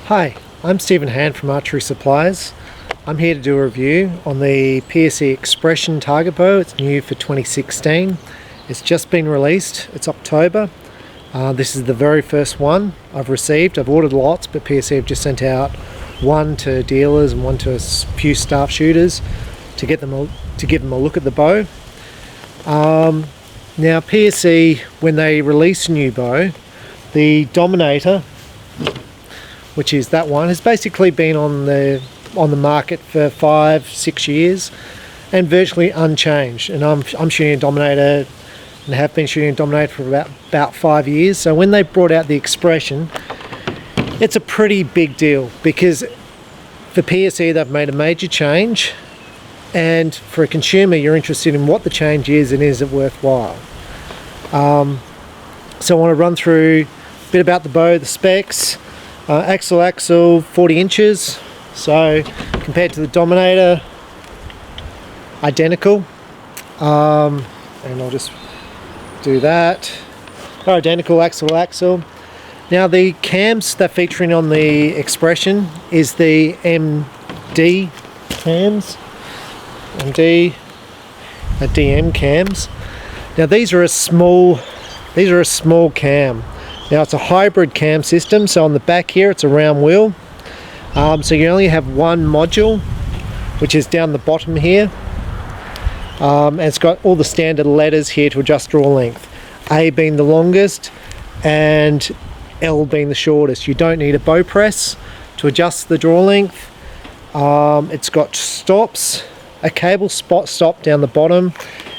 Hi, I'm Stephen Hand from Archery Supplies. I'm here to do a review on the PSE Xpression target bow. It's new for 2016. It's just been released. It's October. This is the very first one I've received. I've ordered lots, but PSE have just sent out one to dealers and one to a few staff shooters to give them a look at the bow. Now PSE, when they release a new bow, the Dominator, which is that one, has basically been on the market for 5-6 years and virtually unchanged. And I'm shooting a Dominator and have been shooting a Dominator for about 5 years. So when they brought out the Xpression, it's a pretty big deal because for PSE they've made a major change, and for a consumer you're interested in what the change is and is it worthwhile. So I want to run through a bit about the bow, the specs. Axle 40 inches, so compared to the Dominator, identical. And I'll just do that. They're identical, axle. Now the cams they're featuring on the Xpression is the MD cams, DM cams. Now these are a small cam. Now it's a hybrid cam system, so on the back here it's a round wheel. So you only have one module, which is down the bottom here. And it's got all the standard letters here to adjust draw length. A being the longest and L being the shortest. You don't need a bow press to adjust the draw length. It's got stops, a cable stop down the bottom,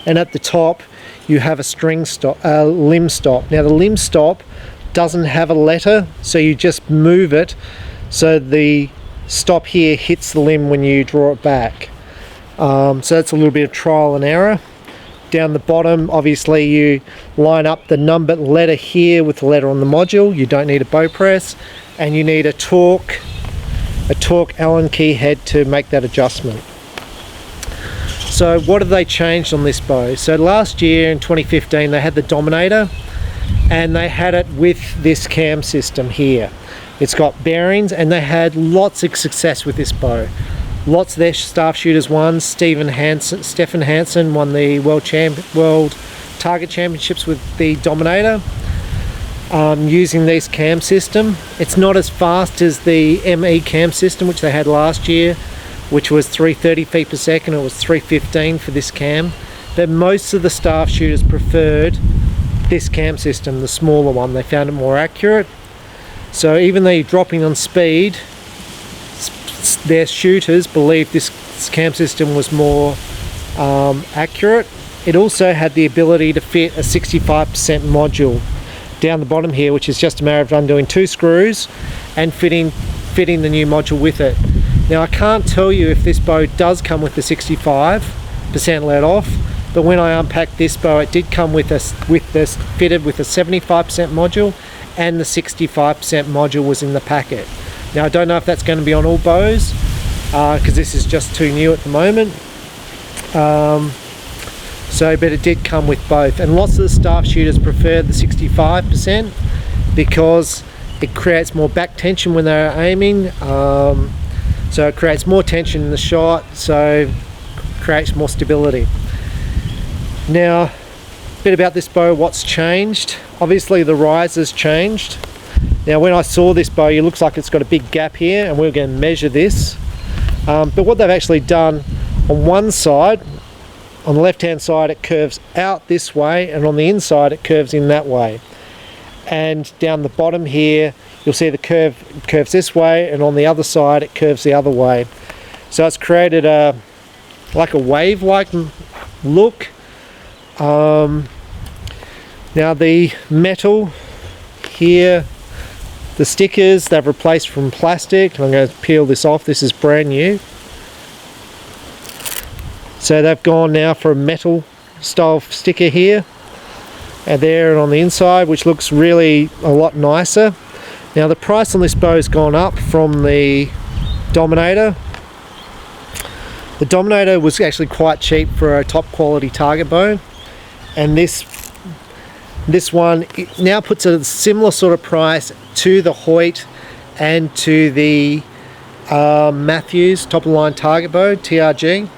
and at the top you have a limb stop. Now the limb stop doesn't have a letter, so you just move it so the stop here hits the limb when you draw it back. So that's a little bit of trial and error. Down the bottom, obviously you line up the numbered letter here with the letter on the module. You don't need a bow press, and you need a torque Allen key head to make that adjustment. So what have they changed on this bow? So last year in 2015 they had the Dominator, and they had it with this cam system here. It's got bearings, and they had lots of success with this bow. Lots of their staff shooters won. Stefan Hansen won the World Target Championships with the Dominator using this cam system. It's not as fast as the ME cam system, which they had last year, which was 330 feet per second. It was 315 for this cam, but most of the staff shooters preferred this cam system, the smaller one. They found it more accurate. So even though you're dropping on speed, their shooters believed this cam system was more accurate. It also had the ability to fit a 65% module down the bottom here, which is just a matter of undoing 2 screws and fitting the new module with it. Now I can't tell you if this bow does come with the 65% let off, but when I unpacked this bow, it did come fitted with a 75% module, and the 65% module was in the packet. Now I don't know if that's going to be on all bows because this is just too new at the moment. But it did come with both, and lots of the staff shooters prefer the 65% because it creates more back tension when they're aiming. So it creates more tension in the shot, so it creates more stability. Now, a bit about this bow, what's changed. Obviously the riser's changed. Now when I saw this bow, it looks like it's got a big gap here, and we're going to measure this. But what they've actually done, on one side, on the left hand side it curves out this way, and on the inside it curves in that way. And down the bottom here you'll see the curves this way, and on the other side it curves the other way. So it's created like a wave-like look. Now the metal here, the stickers they've replaced from plastic. I'm going to peel this off. This is brand new. So they've gone now for a metal style sticker here and there and on the inside, which looks really a lot nicer. Now the price on this bow has gone up from the Dominator. The Dominator was actually quite cheap for a top quality target bow, and this one, it now puts a similar sort of price to the Hoyt and to the Matthews top of the line target bow, TRG.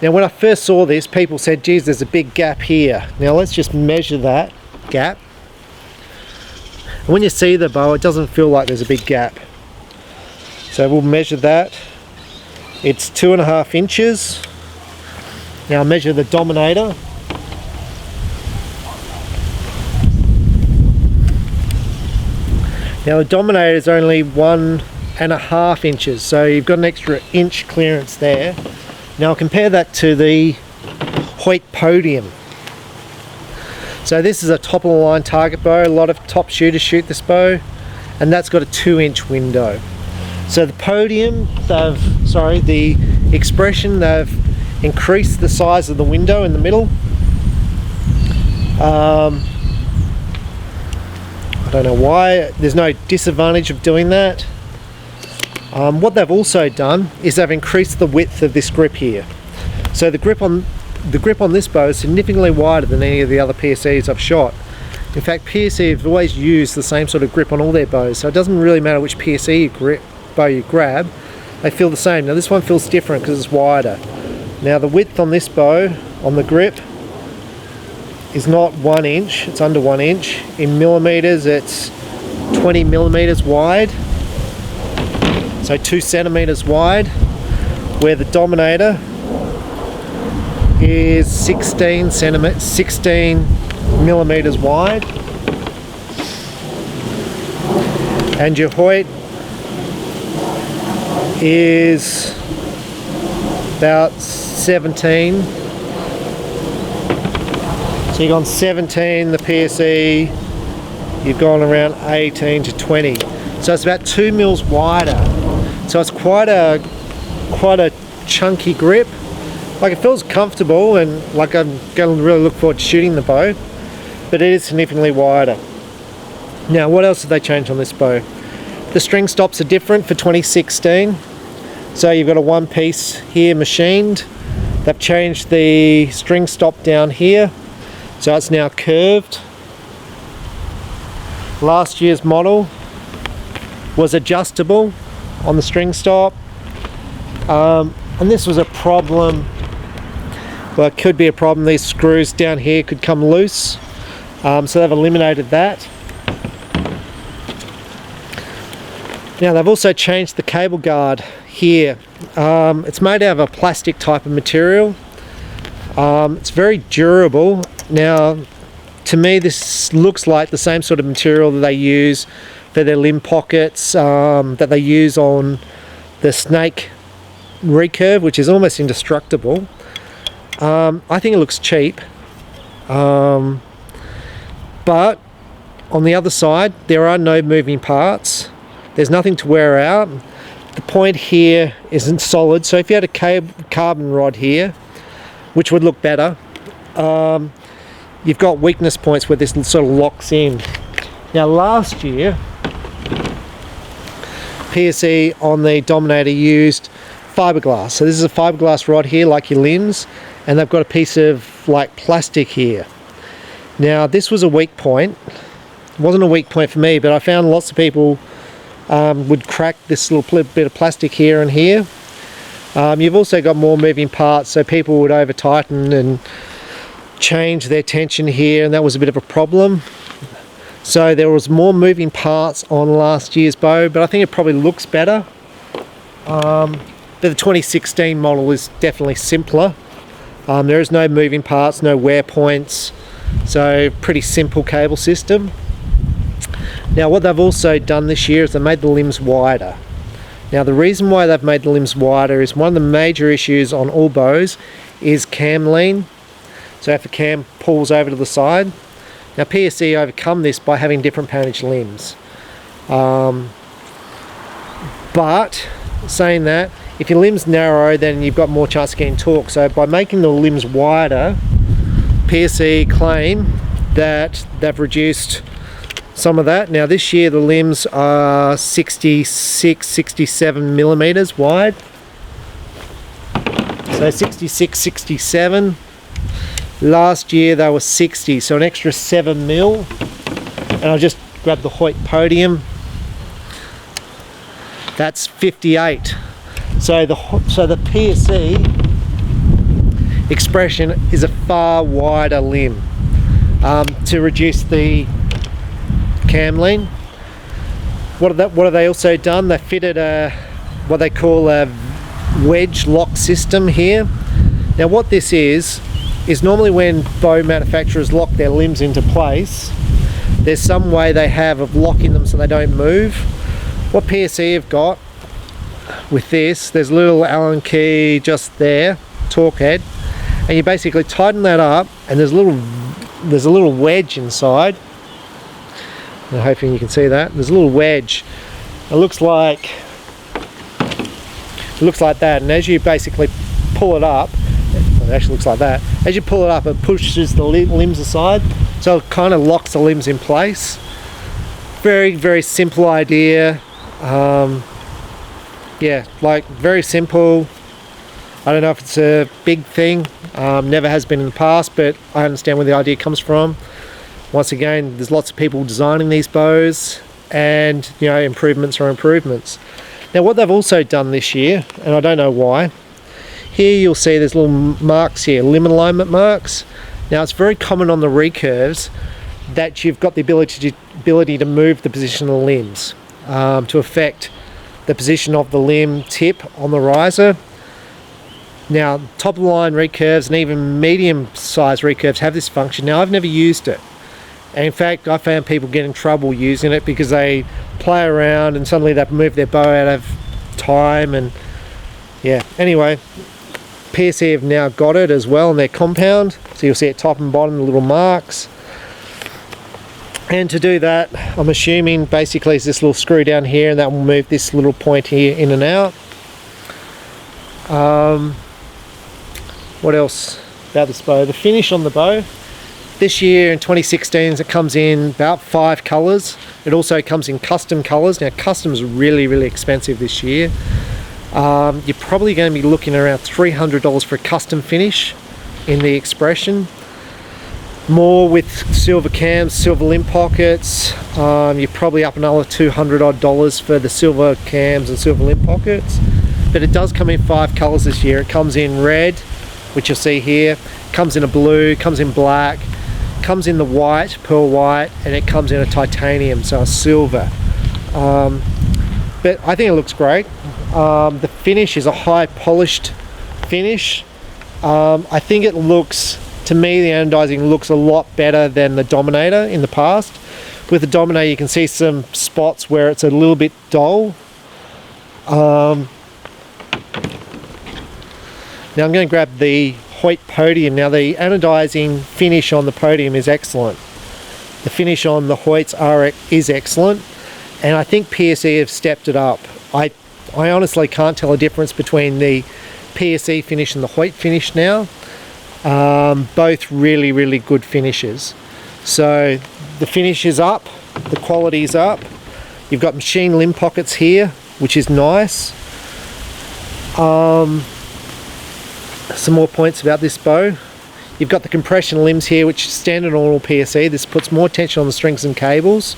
Now when I first saw this, people said, geez, there's a big gap here. Now let's just measure that gap. And when you see the bow, it doesn't feel like there's a big gap. So we'll measure that. It's 2.5 inches. Now I'll measure the Dominator. Now the Dominator is only 1.5 inches, so you've got an extra inch clearance there. Now I'll compare that to the Hoyt Podium. So this is a top of the line target bow. A lot of top shooters shoot this bow, and that's got a 2-inch window. So the Podium, the Xpression, they've increased the size of the window in the middle. I don't know why. There's no disadvantage of doing that. What they've also done is they've increased the width of this grip here. So the grip on this bow is significantly wider than any of the other PSEs I've shot. In fact, PSE have always used the same sort of grip on all their bows, so it doesn't really matter which PSE bow you grab, they feel the same. Now this one feels different because it's wider. Now the width on this bow, on the grip, is not 1 inch, it's under 1 inch. In millimeters, it's 20 millimeters wide, so 2 centimeters wide, where the Dominator is 16 millimeters wide, and your Hoyt is about 17. So you've gone 17, the PSE, you've gone around 18 to 20. So it's about 2 mils wider. So it's quite a chunky grip. Like, it feels comfortable, and like I'm going to really look forward to shooting the bow, but it is significantly wider. Now what else have they changed on this bow? The string stops are different for 2016. So you've got a one piece here machined. They've changed the string stop down here, so it's now curved. Last year's model was adjustable on the string stop, and this was a problem. Well, it could be a problem. These screws down here could come loose, so they've eliminated that. Now they've also changed the cable guard here. It's made out of a plastic type of material. It's very durable. Now to me this looks like the same sort of material that they use for their limb pockets, that they use on the Snake recurve, which is almost indestructible. I think it looks cheap, but on the other side there are no moving parts. There's nothing to wear out. The point here isn't solid, so if you had a carbon rod here, which would look better, you've got weakness points where this sort of locks in. Now last year PSE on the Dominator used fiberglass. So this is a fiberglass rod here, like your limbs, and they've got a piece of like plastic here. Now this was a weak point. It wasn't a weak point for me, but I found lots of people would crack this little bit of plastic here and here. You've also got more moving parts, so people would over tighten and change their tension here, and that was a bit of a problem. So there was more moving parts on last year's bow, but I think it probably looks better. But the 2016 model is definitely simpler. There is no moving parts, no wear points, so pretty simple cable system. Now what they've also done this year is they made the limbs wider. Now the reason why they've made the limbs wider is one of the major issues on all bows is cam lean. So if a cam pulls over to the side. Now PSE overcome this by having different poundage limbs. But saying that, if your limb's narrow, then you've got more chance of getting torque. So by making the limbs wider, PSE claim that they've reduced some of that. Now this year the limbs are 66, 67 millimeters wide. So 66, 67. Last year they were 60, so an extra 7 mil. And I'll just grab the Hoyt Podium. that's 58. So the PSE Xpression is a far wider limb to reduce the cam lean. What have they also done? They fitted what they call a wedge lock system here. Now what this is normally when bow manufacturers lock their limbs into place, there's some way they have of locking them so they don't move. What PSE have got with this, there's a little Allen key just there, torque head, and you basically tighten that up, and there's a little wedge inside. I'm hoping you can see that. There's a little wedge. It looks like that, and as you basically pull it up, it actually looks like that. As you pull it up, it pushes the limbs aside, so it kind of locks the limbs in place. Very, very simple idea. Yeah, like very simple. I don't know if it's a big thing. Never has been in the past, but I understand where the idea comes from. Once again, there's lots of people designing these bows, and you know, improvements are improvements. Now what they've also done this year, and I don't know why, here you'll see there's little marks here, limb alignment marks. Now it's very common on the recurves that you've got the ability to move the position of the limbs to affect the position of the limb tip on the riser. Now top of the line recurves and even medium sized recurves have this function. Now I've never used it, and in fact I found people get in trouble using it because they play around and suddenly they've moved their bow out of time, and yeah, anyway, PSE have now got it as well in their compound, so you'll see at top and bottom the little marks. And to do that, I'm assuming basically it's this little screw down here, and that will move this little point here in and out. What else about this bow? The finish on the bow. This year in 2016 it comes in about 5 colours. It also comes in custom colours. Now custom's really, really expensive this year. You're probably going to be looking around $300 for a custom finish in the Xpression. More with silver cams, silver limb pockets. You're probably up another $200 odd for the silver cams and silver limb pockets. But it does come in 5 colours this year. It comes in red, which you'll see here, comes in a blue, comes in black, comes in the white, pearl white, and it comes in a titanium, so a silver. But I think it looks great. The finish is a high polished finish. I think it looks, to me the anodizing looks a lot better than the Dominator in the past. With the Dominator you can see some spots where it's a little bit dull. Now I'm going to grab the Hoyt podium. Now the anodizing finish on the podium is excellent. The finish on the Hoyt's is excellent, and I think PSE have stepped it up. I honestly can't tell a difference between the PSE finish and the Hoyt finish now. Both really, really good finishes. So the finish is up, the quality is up. You've got machine limb pockets here, which is nice. Some more points about this bow. You've got the compression limbs here, which is standard on all PSE. This puts more tension on the strings and cables.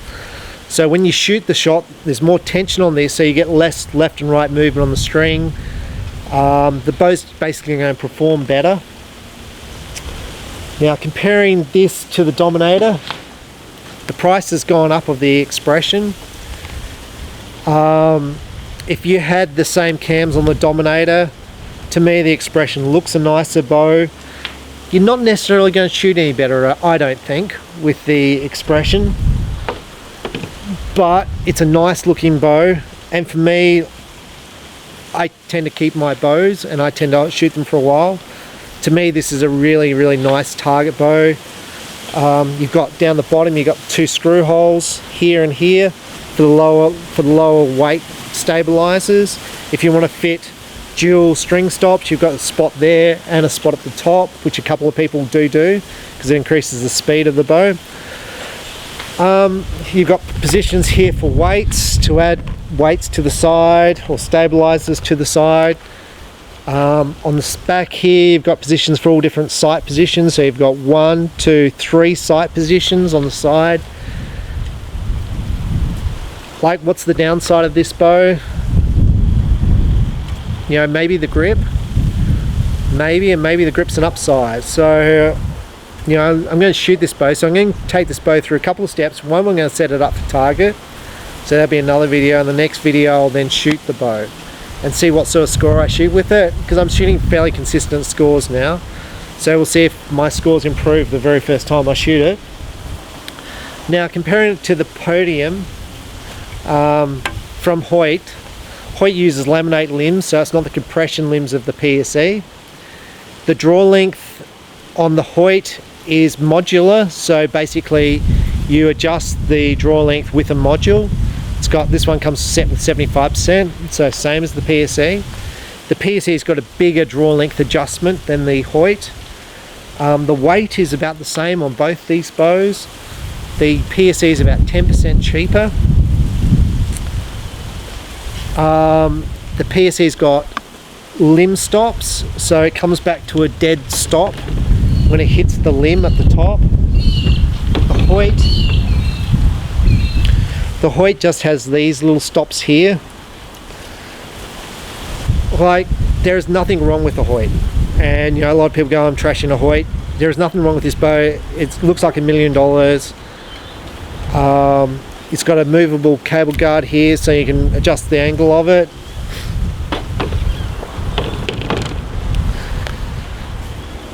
So when you shoot the shot, there's more tension on this, so you get less left and right movement on the string. The bow's basically going to perform better. Now comparing this to the Dominator, the price has gone up of the Xpression. If you had the same cams on the Dominator, to me the Xpression looks a nicer bow. You're not necessarily going to shoot any better, I don't think, with the Xpression, but it's a nice looking bow, and for me, I tend to keep my bows and I tend to shoot them for a while. To me this is a really, really nice target bow. You've got down the bottom, you've got 2 screw holes here and here for the lower weight stabilizers. If you want to fit dual string stops, you've got a spot there and a spot at the top, which a couple of people do because it increases the speed of the bow. You've got positions here for weights, to add weights to the side or stabilizers to the side. On the back here you've got positions for all different sight positions, so you've got 1, 2, 3 sight positions on the side. Like, what's the downside of this bow? you know, maybe the grip, maybe the grip's an upsize. So, you know, I'm going to shoot this bow. So I'm going to take this bow through a couple of steps. One, I'm going to set it up for target. So that'll be another video. In the next video, I'll then shoot the bow and see what sort of score I shoot with it, because I'm shooting fairly consistent scores now. So we'll see if my scores improve the very first time I shoot it. Now, comparing it to the Podium from Hoyt, Hoyt uses laminate limbs, so it's not the compression limbs of the PSE. The draw length on the Hoyt is modular, so basically you adjust the draw length with a module. It's got, this one comes set with 75%, so same as the PSE. The PSE's got a bigger draw length adjustment than the Hoyt. The weight is about the same on both these bows. The PSE is about 10% cheaper. The PSE's got limb stops, so it comes back to a dead stop when it hits the limb at the top. The Hoyt just has these little stops here. Like, there is nothing wrong with the Hoyt, and you know, a lot of people go, I'm trashing a Hoyt. There is nothing wrong with this bow. It looks like $1 million. It's got a movable cable guard here, so you can adjust the angle of it.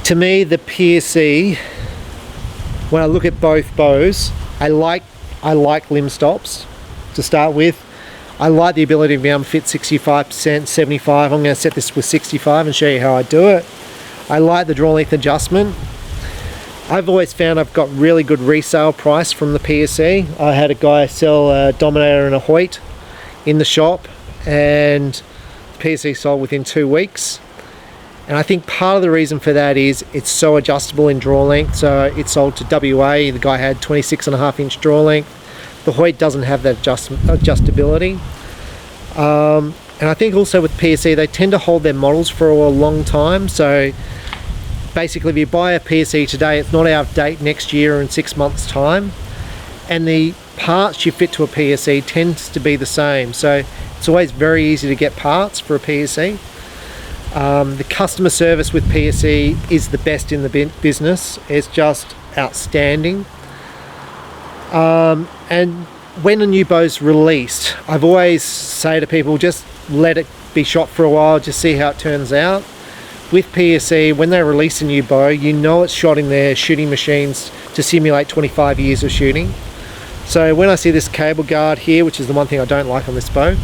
To me, the PSE, when I look at both bows, I like limb stops to start with. I like the ability to be able to fit 65%, 75. I'm going to set this with 65 and show you how I do it. I like the draw length adjustment. I've always found I've got really good resale price from the PSE. I had a guy sell a Dominator and a Hoyt in the shop, and the PSE sold within 2 weeks. And I think part of the reason for that is it's so adjustable in draw length. So it sold to WA, the guy had 26.5-inch draw length. The Hoyt doesn't have that adjustability. And I think also with PSE, they tend to hold their models for a long time. So basically, if you buy a PSE today, it's not out of date next year or in 6 months' time. And the parts you fit to a PSE tends to be the same. So it's always very easy to get parts for a PSE. The customer service with PSE is the best in the business. It's just outstanding. And when a new bow's released, I've always say to people, just let it be shot for a while, just see how it turns out. With PSE, when they release a new bow, you know it's shot in their shooting machines to simulate 25 years of shooting. So when I see this cable guard here, which is the one thing I don't like on this bow,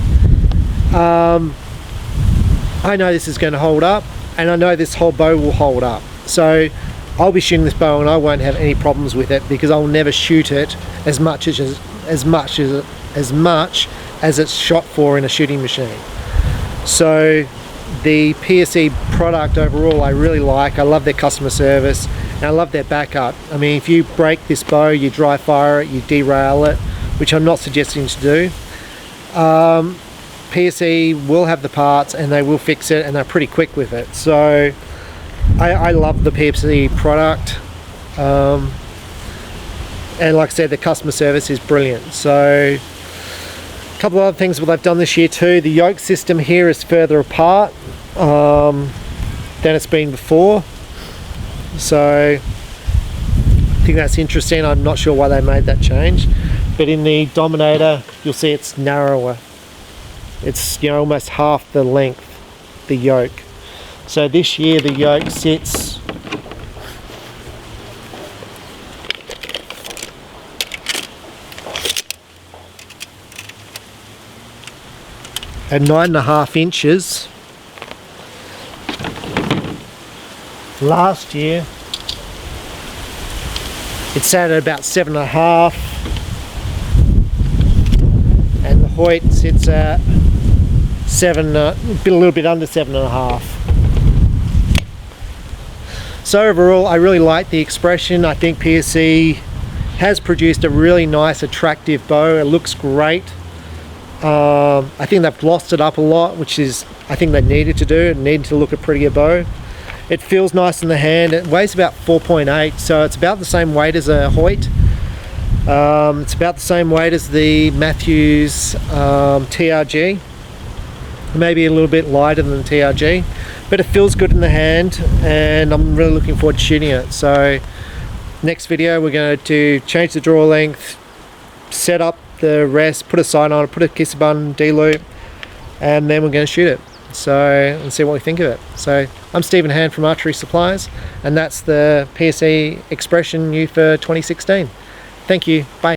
I know this is going to hold up, and I know this whole bow will hold up. So I'll be shooting this bow and I won't have any problems with it, because I'll never shoot it as much as it's shot for in a shooting machine. So the PSE product overall I really like. I love their customer service, and I love their backup. I mean, if you break this bow, you dry fire it, you derail it, which I'm not suggesting to do. PSE will have the parts and they will fix it, and they're pretty quick with it. So I love the PSE product, and like I said, the customer service is brilliant. So a couple of other things that I've done this year too. The yoke system here is further apart than it's been before, so I think that's interesting. I'm not sure why they made that change, but in the Dominator you'll see it's narrower. It's, you know, almost half the length, the yoke. So this year the yoke sits at 9.5 inches. Last year it sat at about 7.5, and the Hoyt sits at a little bit under 7.5. So overall, I really like the Xpression. I think PSE has produced a really nice, attractive bow. It looks great. I think they've glossed it up a lot, which is, I think they needed to do. It needed to look a prettier bow. It feels nice in the hand. It weighs about 4.8, so it's about the same weight as a Hoyt. It's about the same weight as the Matthews TRG. maybe a little bit lighter than the TRG, but it feels good in the hand, and I'm really looking forward to shooting it. So next video we're going to change the draw length, set up the rest, put a sight on it, put a kisser button, D-loop, and then we're going to shoot it. So, and see what we think of it. So I'm Stephen Hand from Archery Supplies, and that's the PSE Xpression U for 2016. Thank you. Bye.